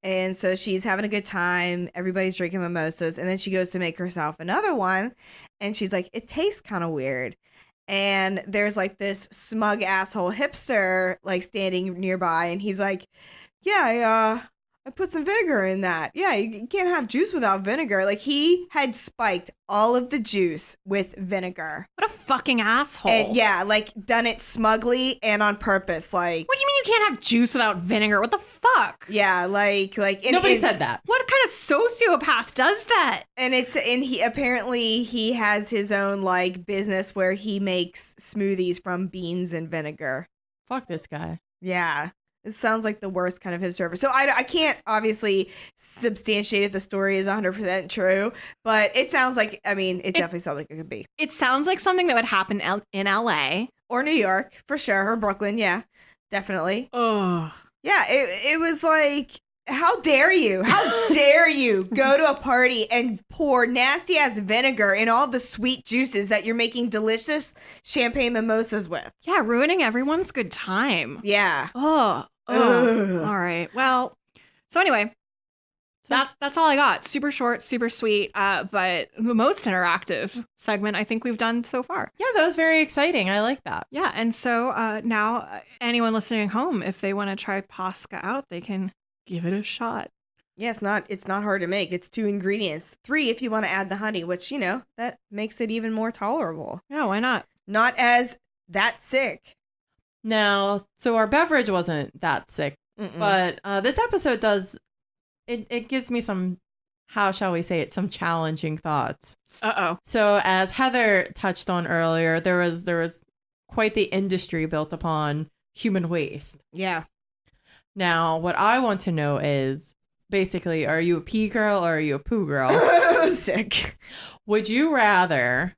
And so she's having a good time. Everybody's drinking mimosas. And then she goes to make herself another one. And she's like, it tastes kind of weird. And there's like this smug asshole hipster like standing nearby. And he's like, yeah, I put some vinegar in that. Yeah, you can't have juice without vinegar. Like, he had spiked all of the juice with vinegar. What a fucking asshole. And yeah, like done it smugly and on purpose. Like, What do you mean you can't have juice without vinegar? What the fuck? yeah, like Nobody said that. What kind of sociopath does that? And he apparently he has his own like business where he makes smoothies from beans and vinegar. Fuck this guy. Yeah. It sounds like the worst kind of hipster ever. So I can't obviously substantiate if the story is 100% true, but it sounds like, I mean, it definitely sounds like it could be. It sounds like something that would happen in LA. Or New York, for sure. Or Brooklyn, yeah. Definitely. Oh. Yeah, it was like, how dare you? How dare you go to a party and pour nasty ass vinegar in all the sweet juices that you're making delicious champagne mimosas with? Yeah, ruining everyone's good time. Yeah. Oh. Ugh. All right. Well, so anyway, that's all I got. Super short, super sweet, but the most interactive segment I think we've done so far. Yeah, that was very exciting. I like that. Yeah, and so now anyone listening at home, if they want to try Posca out, they can give it a shot. Yeah, it's not hard to make. It's 2 ingredients. 3 if you want to add the honey, which, that makes it even more tolerable. Yeah, why not? Not as that sick. Now, so our beverage wasn't that sick, Mm-mm. but this episode does, it gives me some, how shall we say it, some challenging thoughts. Uh-oh. So as Heather touched on earlier, there was quite the industry built upon human waste. Yeah. Now, what I want to know is, basically, are you a pee girl or are you a poo girl? Sick. Would you rather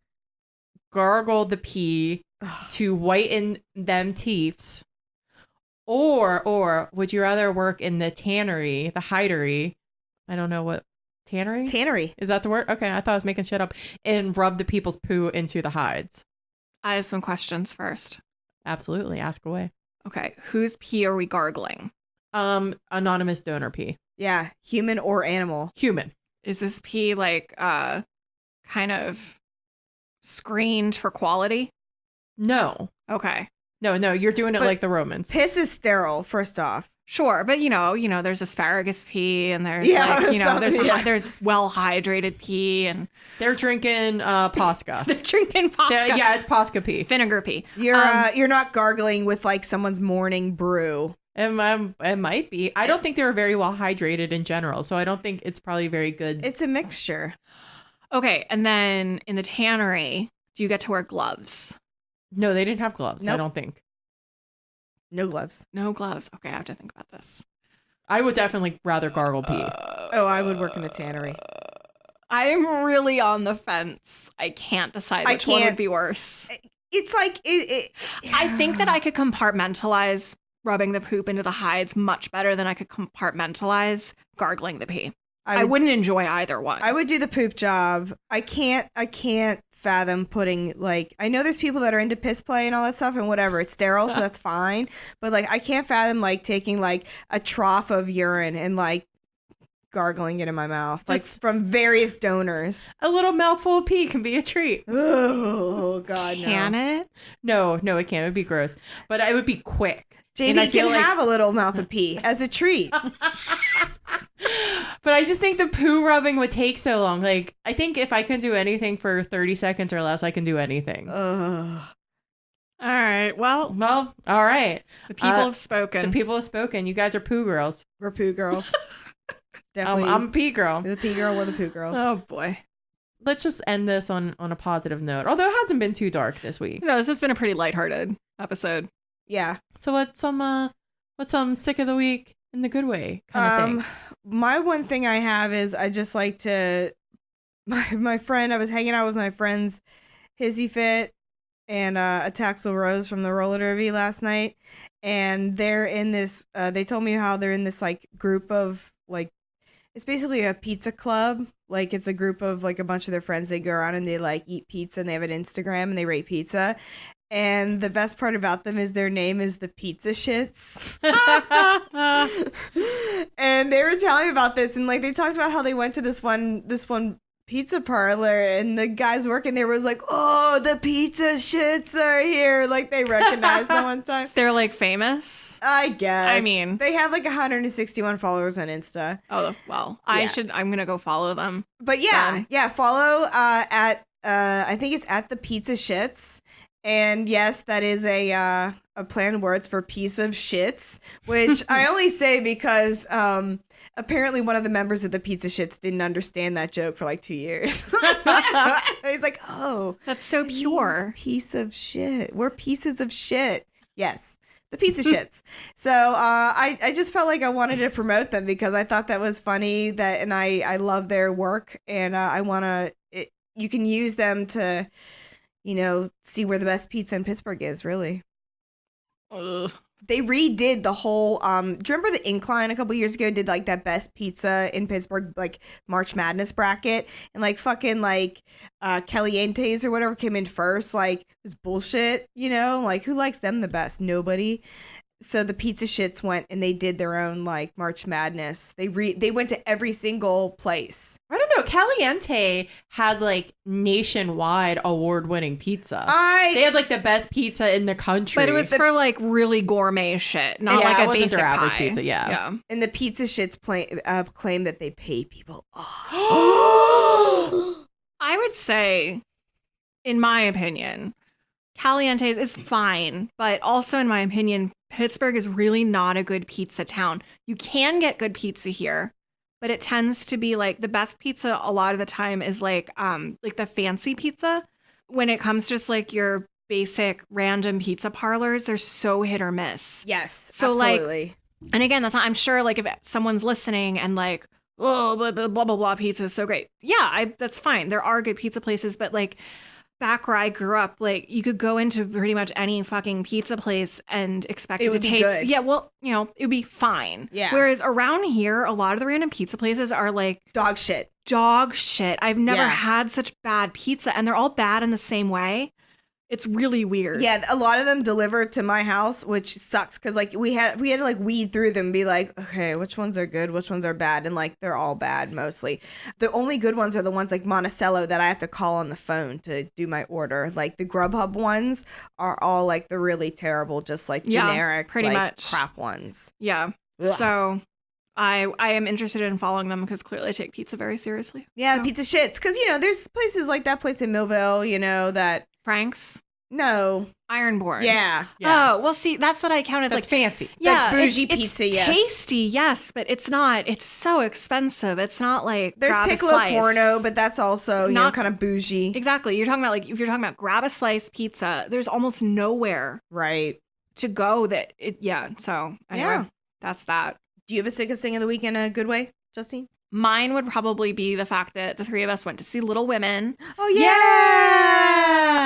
gargle the pee to whiten them teeths, or would you rather work in the tannery, the hidery? I don't know what tannery. Tannery. Is that the word? Okay, I thought I was making shit up. And rub the people's poo into the hides. I have some questions first. Absolutely, ask away. Okay, whose pee are we gargling? Anonymous donor pee. Yeah, human or animal. Human. Is this pee like kind of screened for quality? No. Okay. No, you're doing it But like the Romans. Piss is sterile, first off. Sure, but there's asparagus pee and there's there's well hydrated pee and They're drinking Posca. they're drinking Posca. Yeah, it's Posca pee. Vinegar pee. You're not gargling with like someone's morning brew. It might be. I don't think they were very well hydrated in general, so I don't think it's probably very good. It's a mixture. Okay, and then in the tannery, do you get to wear gloves? No, they didn't have gloves. I Nope. don't think. No gloves. No gloves. Okay, I have to think about this. I would definitely rather gargle pee. Oh, I would work in the tannery. I'm really on the fence. I can't decide which one would be worse. It's like I think that I could compartmentalize rubbing the poop into the hides much better than I could compartmentalize gargling the pee. I wouldn't enjoy either one. I would do the poop job. I can't fathom putting like, I know there's people that are into piss play and all that stuff and whatever, it's sterile, so that's fine, but like I can't fathom like taking like a trough of urine and like gargling it in my mouth, like from various donors. A little mouthful of pee can be a treat. Oh god, no. Can it? No, it can't. It would be gross, but it would be quick. JD can have a little mouth of pee as a treat. But I just think the poo rubbing would take so long. Like, I think if I can do anything for 30 seconds or less, I can do anything. Ugh. All right. Well, all right. the people have spoken. The people have spoken. You guys are poo girls. We're poo girls. Definitely. I'm a pee girl. The pee girl, we're the poo girls. Oh boy. Let's just end this on a positive note. Although it hasn't been too dark this week. No, this has been a pretty lighthearted episode. Yeah. So what's some sick of the week in the good way kind of thing? My one thing I have is I just like to my friend, I was hanging out with my friends Hissy Fit and Ataxel Rose from the roller derby last night, and they're in this they told me how they're in this like group of like, it's basically a pizza club. Like it's a group of like a bunch of their friends. They go around and they like eat pizza and they have an Instagram and they rate pizza. And the best part about them is their name is the Pizza Shits. And they were telling me about this, and like they talked about how they went to this one pizza parlor, and the guys working there was like, "Oh, the Pizza Shits are here!" Like they recognized them one time. They're like famous. I guess. I mean, they have like 161 followers on Insta. Oh well, Yeah. I'm gonna go follow them. But yeah, follow at I think it's at the Pizza Shits. And yes, that is a play on words for piece of shits, which I only say because apparently one of the members of the Pizza Shits didn't understand that joke for like 2 years. He's like, "Oh, That's so pure. Piece of shit. We're pieces of shit." Yes, The pizza shits. So I just felt like I wanted to promote them because I thought that was funny and I love their work and I want to. You can use them to, see where the best pizza in Pittsburgh is. Really. Ugh. They redid the whole. Do you remember the Incline a couple years ago? Did like that best pizza in Pittsburgh like March Madness bracket and like fucking like Calientes or whatever came in first. Like it was bullshit. Like who likes them the best? Nobody. So the pizza shits went and they did their own like March Madness. They went to every single place. I don't know. Caliente had like nationwide award-winning pizza. They had like the best pizza in the country. But it was for like really gourmet shit, not like a basic average pie. pizza. Yeah. And the pizza shits claim that they pay people off. I would say, in my opinion, Calientes is fine, but also in my opinion, Pittsburgh is really not a good pizza town. You can get good pizza here, but it tends to be like the best pizza a lot of the time is like the fancy pizza. When it comes to just like your basic random pizza parlors, they're so hit or miss. Yes, so absolutely. And again, that's not, I'm sure like if someone's listening and like, oh, blah, blah, blah, blah, blah, pizza is so great. Yeah, that's fine. There are good pizza places, but like back where I grew up, like you could go into pretty much any fucking pizza place and expect it to taste good. Yeah, well, it would be fine. Yeah. Whereas around here, a lot of the random pizza places are like dog shit. I've never had such bad pizza, and they're all bad in the same way. It's really weird. Yeah, a lot of them deliver to my house, which sucks because like we had to like weed through them and be like, okay, which ones are good, which ones are bad, and like they're all bad mostly. The only good ones are the ones like Monticello that I have to call on the phone to do my order. Like the Grubhub ones are all like the really terrible, just like generic, pretty like, much crap ones. Yeah. Ugh. So I am interested in following them because clearly I take pizza very seriously. Yeah, so. pizza shits because there's places like that place in Millville, that. Frank's? No. Ironborn. Yeah. Oh, well, see, that's what I counted. That's like fancy. Yeah, that's bougie it's pizza, yes. Tasty, yes, but it's not. It's so expensive. It's not like there's grab Piccolo a slice. Forno, but that's also not kind of bougie. Exactly. You're talking about like if you're talking about grab a slice pizza, there's almost nowhere to go that it. Yeah. So anyway, that's that. Do you have a sickest thing of the week in a good way, Justine? Mine would probably be the fact that the three of us went to see Little Women. Oh, yeah!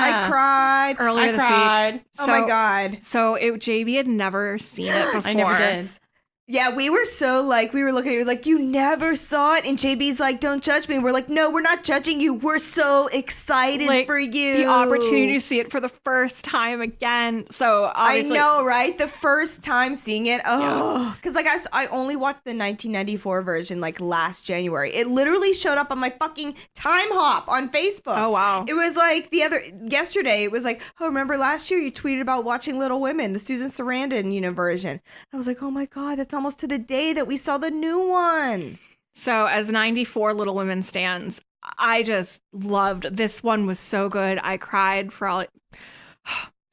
I cried. Earlier this week. Oh, my God. So JB had never seen it before. I never did. Yeah, we were so like, we were looking at you like, you never saw it? And JB's like, don't judge me. We're like, no, we're not judging you. We're so excited for you. The opportunity to see it for the first time again. So obviously. I know, right? The first time seeing it. Oh, because like I only watched the 1994 version like last January. It literally showed up on my fucking time hop on Facebook. Oh, wow. It was like yesterday, it was like, oh, remember last year you tweeted about watching Little Women, the Susan Sarandon, version. And I was like, oh my God, that's almost to the day that we saw the new one. So as 94 Little Women stands, I just loved this one. Was so good. I cried for all.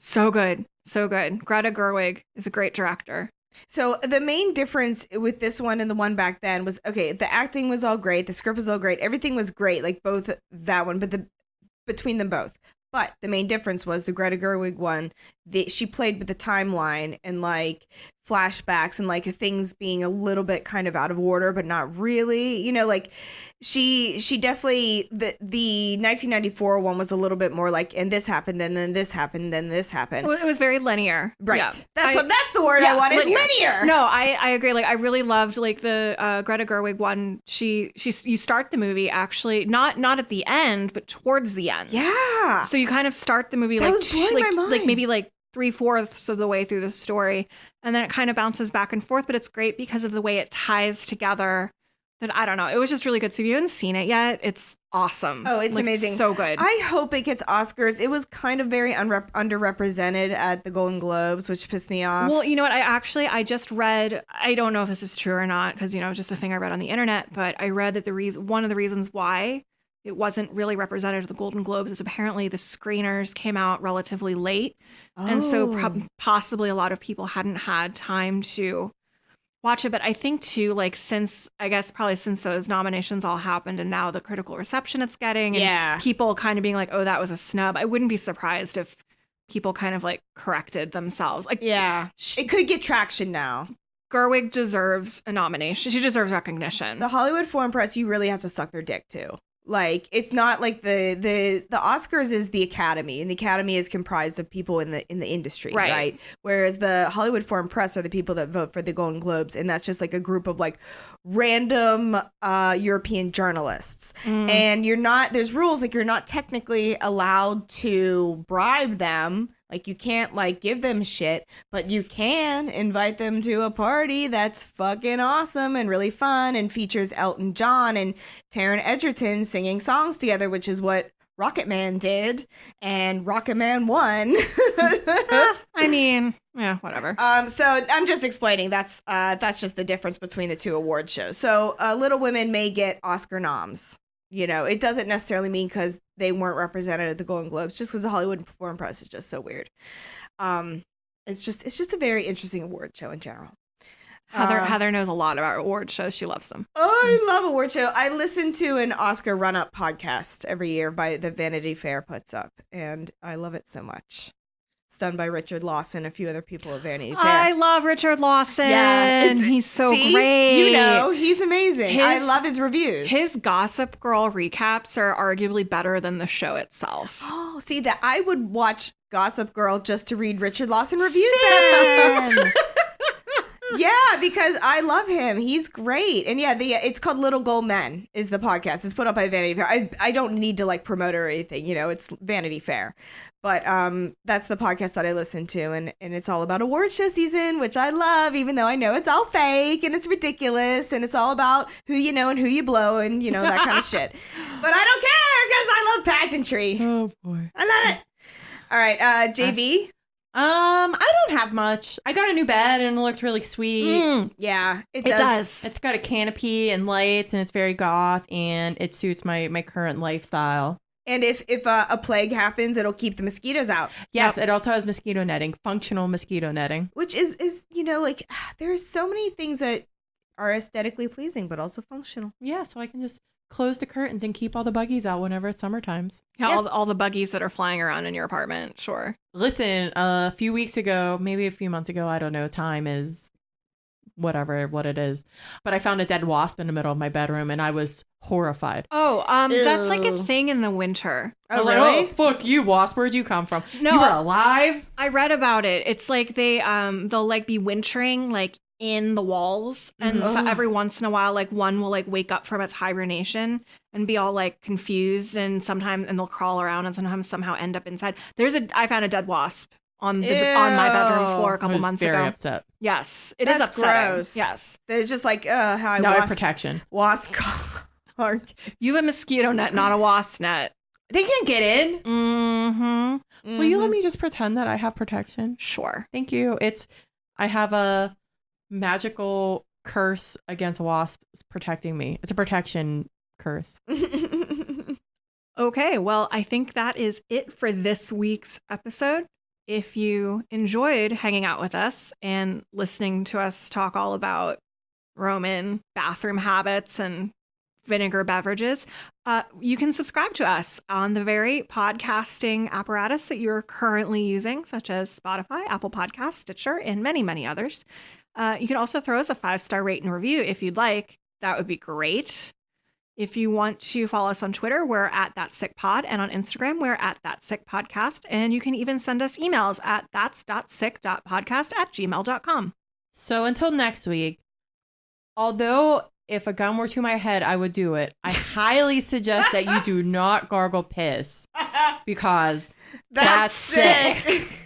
So good. Greta Gerwig is a great director. So the main difference with this one and the one back then was, okay, the acting was all great, the script was all great, everything was great, like both that one, but between them both. But the main difference was the Greta Gerwig one, she played with the timeline and like flashbacks and like things being a little bit kind of out of order, but not really, like she definitely, the 1994 one was a little bit more like, and this happened, and then this happened, then this happened. Well, it was very linear. Right. Yeah. That's the word I wanted. Linear. No, I agree. Like I really loved like the Greta Gerwig one. You start the movie actually not at the end, but towards the end. Yeah. So you kind of start the movie that was blowing my mind. Like maybe like 3/4 of the way through the story, and then it kind of bounces back and forth, but it's great because of the way it ties together. That I don't know, it was just really good. So if you haven't seen it yet, it's awesome. Oh, it's amazing. So good. I hope it gets Oscars. It was kind of very underrepresented at the Golden Globes, which pissed me off. Well, you know what? I just read, I don't know if this is true or not, because just a thing I read on the internet, but I read that one of the reasons why it wasn't really represented at the Golden Globes is apparently the screeners came out relatively late. Oh. And so possibly a lot of people hadn't had time to watch it. But I think too, like since those nominations all happened and now the critical reception it's getting and people kind of being like, oh, that was a snub. I wouldn't be surprised if people kind of like corrected themselves. Like, Yeah. It could get traction now. Gerwig deserves a nomination. She deserves recognition. The Hollywood Foreign Press, you really have to suck their dick too. Like, it's not like the Oscars is the Academy, and the Academy is comprised of people in the industry, right? Whereas the Hollywood Foreign Press are the people that vote for the Golden Globes, and that's just like a group of like random European journalists. And there's rules, like you're not technically allowed to bribe them. Like, you can't, like, give them shit, but you can invite them to a party that's fucking awesome and really fun and features Elton John and Taron Egerton singing songs together, which is what Rocket Man did, and Rocket Man won. I mean, yeah, whatever. So I'm just explaining that's just the difference between the two award shows. So Little Women may get Oscar noms. You know, it doesn't necessarily mean because they weren't represented at the Golden Globes, just because the Hollywood Foreign Press is just so weird. It's just a very interesting award show in general. Heather knows a lot about award shows. She loves them. Oh, I love award show. I listen to an Oscar run-up podcast every year by the Vanity Fair puts up, and I love it so much. It's done by Richard Lawson, a few other people at Vanity Fair. I love Richard Lawson. Yeah, he's so see? great. You know, he's amazing. I love his reviews. His Gossip Girl recaps are arguably better than the show itself. Oh, see that I would watch Gossip Girl just to read Richard Lawson reviews then. Yeah, because I love him. He's great. And yeah, it's called Little Gold Men is the podcast. It's put up by Vanity Fair. I don't need to like promote it or anything, you know, it's Vanity Fair. But that's the podcast that I listen to, and it's all about award show season, which I love, even though I know it's all fake and it's ridiculous and it's all about who you know and who you blow and, you know, that kind of shit. But I don't care because I love pageantry. Oh boy. I love it. All right, JB. I don't have much. I got a new bed and it looks really sweet. Yeah, it It does. does. It's got a canopy and lights, and it's very goth, and it suits my current lifestyle. And if a plague happens, it'll keep the mosquitoes out. Yes, it also has mosquito netting, functional mosquito netting. Which is you know, like, there's so many things that are aesthetically pleasing, but also functional. Yeah, so I can just close the curtains and keep all the buggies out whenever it's summer times. Yeah, Yeah. all the buggies that are flying around in your apartment. Sure. Listen, a few weeks ago, maybe a few months ago, I don't know, time is whatever what it is, but I found a dead wasp in the middle of my bedroom and I was horrified. Oh, that's like a Ew. thing in the winter. Oh, I'm like, really? oh, fuck you, wasp. Where'd you come from? No, You were alive? I read about it. It's like they'll like be wintering like in the walls, and so Mhm. every once in a while, like one will like wake up from its hibernation and be all like confused, and they'll crawl around and sometimes somehow end up inside. I found a dead wasp on my bedroom floor a I couple was months very ago. upset. Yes, it is That's upsetting. gross. Yes, They're just like, how I Now I have wasp protection. are. you have a mosquito net, not a wasp net. They can't get in. Mm-hmm. Will you let me just pretend that I have protection? Sure. Thank you. I have a magical curse against wasps protecting me. It's a protection curse. Okay, well, I think that is it for this week's episode. If you enjoyed hanging out with us and listening to us talk all about Roman bathroom habits and vinegar beverages, you can subscribe to us on the very podcasting apparatus that you're currently using, such as Spotify, Apple Podcasts, Stitcher, and many, many others. You can also throw us a 5-star rate and review if you'd like. That would be great. If you want to follow us on Twitter, we're at thatsickpod, and on Instagram, we're at thatsickpodcast. And you can even send us emails at thats.sick.podcast@gmail.com. So until next week, although if a gun were to my head, I would do it, I highly suggest that you do not gargle piss because That's sick. sick.